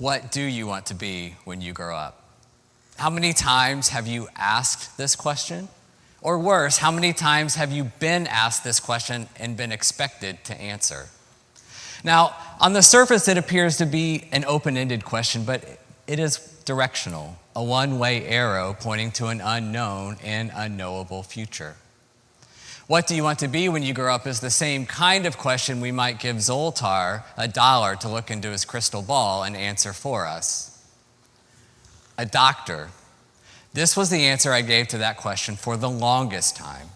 What do you want to be when you grow up? How many times have you asked this question? Or worse, how many times have you been asked this question and been expected to answer? Now, on the surface, it appears to be an open-ended question, but it is directional, a one-way arrow pointing to an unknown and unknowable future. What do you want to be when you grow up is the same kind of question we might give Zoltar $1 to look into his crystal ball and answer for us. A doctor. This was the answer I gave to that question for the longest time.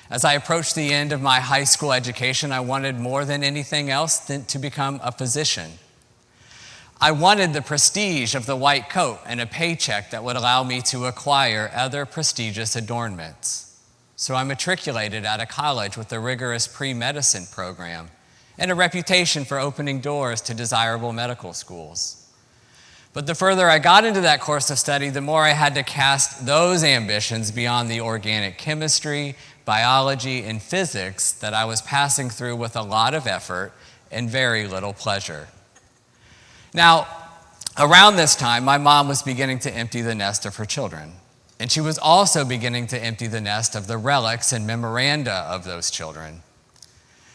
As I approached the end of my high school education, I wanted more than anything else to become a physician. I wanted the prestige of the white coat and a paycheck that would allow me to acquire other prestigious adornments. So I matriculated at a college with a rigorous pre-medicine program and a reputation for opening doors to desirable medical schools. But the further I got into that course of study, the more I had to cast those ambitions beyond the organic chemistry, biology, and physics that I was passing through with a lot of effort and very little pleasure. Now, around this time, my mom was beginning to empty the nest of her children. And she was also beginning to empty the nest of the relics and memoranda of those children.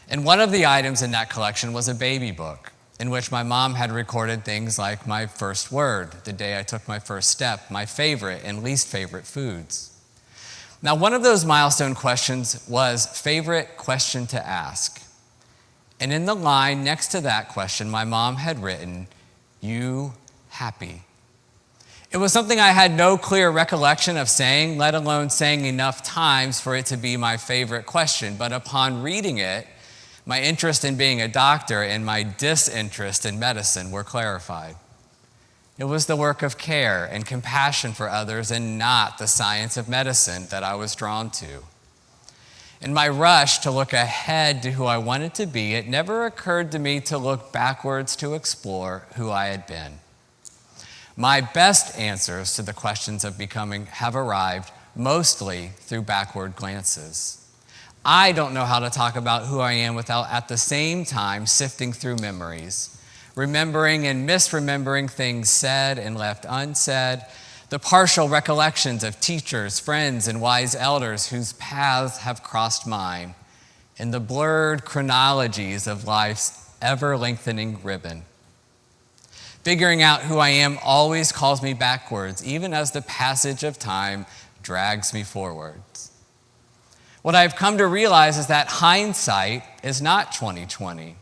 And one of the items in that collection was a baby book in which my mom had recorded things like my first word, the day I took my first step, my favorite and least favorite foods. Now, one of those milestone questions was favorite question to ask. And in the line next to that question, my mom had written, "You happy?" It was something I had no clear recollection of saying, let alone saying enough times for it to be my favorite question. But upon reading it, my interest in being a doctor and my disinterest in medicine were clarified. It was the work of care and compassion for others and not the science of medicine that I was drawn to. In my rush to look ahead to who I wanted to be, it never occurred to me to look backwards to explore who I had been. My best answers to the questions of becoming have arrived mostly through backward glances. I don't know how to talk about who I am without at the same time sifting through memories, remembering and misremembering things said and left unsaid, the partial recollections of teachers, friends, and wise elders whose paths have crossed mine, and the blurred chronologies of life's ever-lengthening ribbon. Figuring out who I am always calls me backwards, even as the passage of time drags me forwards. What I've come to realize is that hindsight is not 20/20,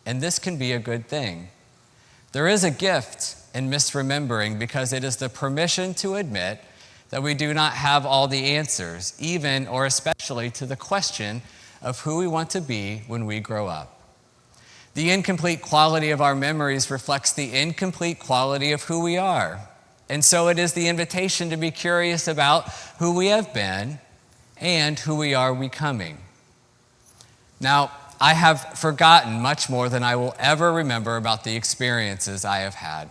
and this can be a good thing. There is a gift in misremembering because it is the permission to admit that we do not have all the answers, even or especially to the question of who we want to be when we grow up. The incomplete quality of our memories reflects the incomplete quality of who we are. And so it is the invitation to be curious about who we have been and who we are becoming. Now, I have forgotten much more than I will ever remember about the experiences I have had.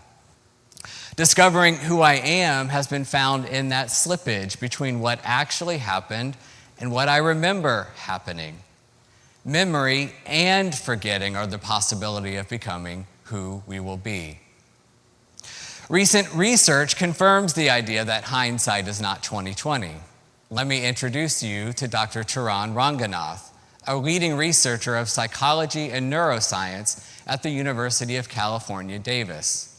Discovering who I am has been found in that slippage between what actually happened and what I remember happening. Memory and forgetting are the possibility of becoming who we will be. Recent research confirms the idea that hindsight is not 20/20. Let me introduce you to Dr. Charan Ranganath, a leading researcher of psychology and neuroscience at the University of California, Davis.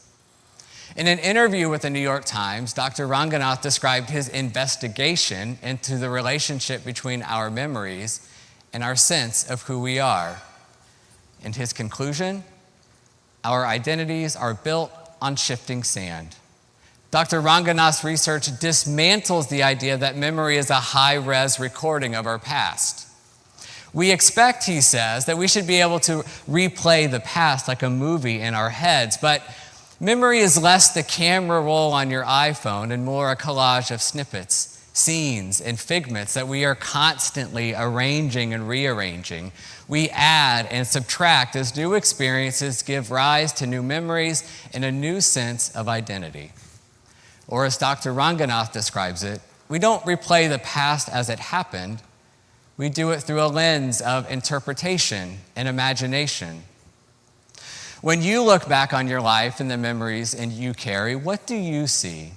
In an interview with the New York Times, Dr. Ranganath described his investigation into the relationship between our memories and our sense of who we are. And his conclusion, our identities are built on shifting sand. Dr. Ranganath's research dismantles the idea that memory is a high-res recording of our past. We expect, he says, that we should be able to replay the past like a movie in our heads, but memory is less the camera roll on your iPhone and more a collage of snippets, scenes, and figments that we are constantly arranging and rearranging. We add and subtract as new experiences give rise to new memories and a new sense of identity. Or as Dr. Ranganath describes it, we don't replay the past as it happened. We do it through a lens of interpretation and imagination. When you look back on your life and the memories and you carry, what do you see?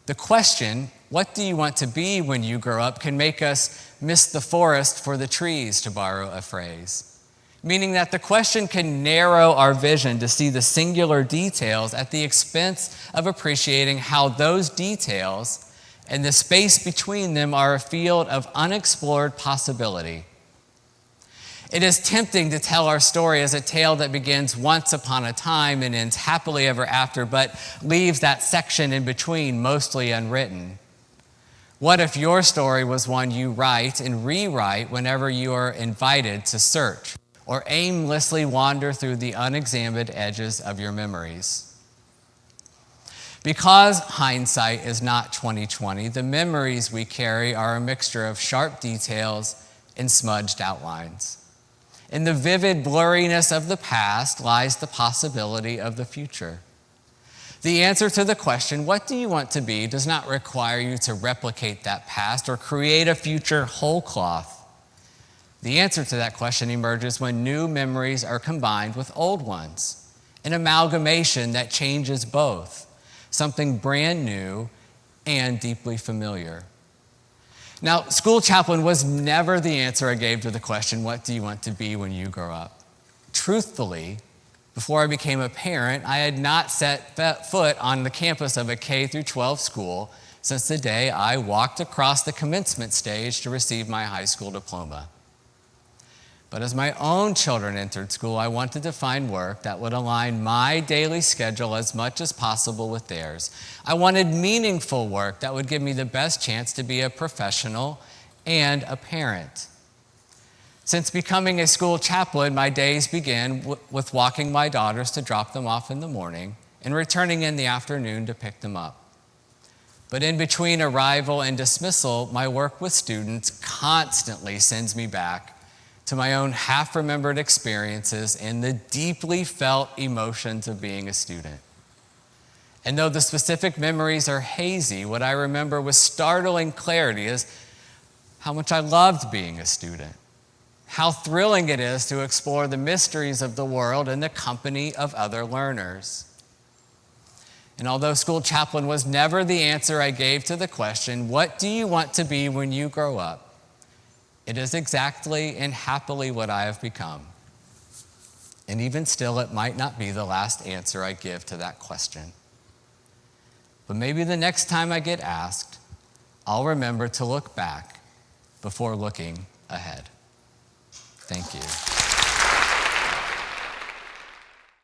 The question, what do you want to be when you grow up, can make us miss the forest for the trees, to borrow a phrase. Meaning that the question can narrow our vision to see the singular details at the expense of appreciating how those details and the space between them are a field of unexplored possibility. It is tempting to tell our story as a tale that begins once upon a time and ends happily ever after, but leaves that section in between mostly unwritten. What if your story was one you write and rewrite whenever you are invited to search or aimlessly wander through the unexamined edges of your memories? Because hindsight is not 20/20, the memories we carry are a mixture of sharp details and smudged outlines. In the vivid blurriness of the past lies the possibility of the future. The answer to the question, what do you want to be, does not require you to replicate that past or create a future whole cloth. The answer to that question emerges when new memories are combined with old ones, an amalgamation that changes both, something brand new and deeply familiar. Now, school chaplain was never the answer I gave to the question, what do you want to be when you grow up? Truthfully, before I became a parent, I had not set foot on the campus of a K-12 school since the day I walked across the commencement stage to receive my high school diploma. But as my own children entered school, I wanted to find work that would align my daily schedule as much as possible with theirs. I wanted meaningful work that would give me the best chance to be a professional and a parent. Since becoming a school chaplain, my days began with walking my daughters to drop them off in the morning and returning in the afternoon to pick them up. But in between arrival and dismissal, my work with students constantly sends me back to my own half-remembered experiences and the deeply felt emotions of being a student. And though the specific memories are hazy, what I remember with startling clarity is how much I loved being a student, how thrilling it is to explore the mysteries of the world in the company of other learners. And although school chaplain was never the answer I gave to the question, what do you want to be when you grow up? It is exactly and happily what I have become. And even still, it might not be the last answer I give to that question. But maybe the next time I get asked, I'll remember to look back before looking ahead. Thank you.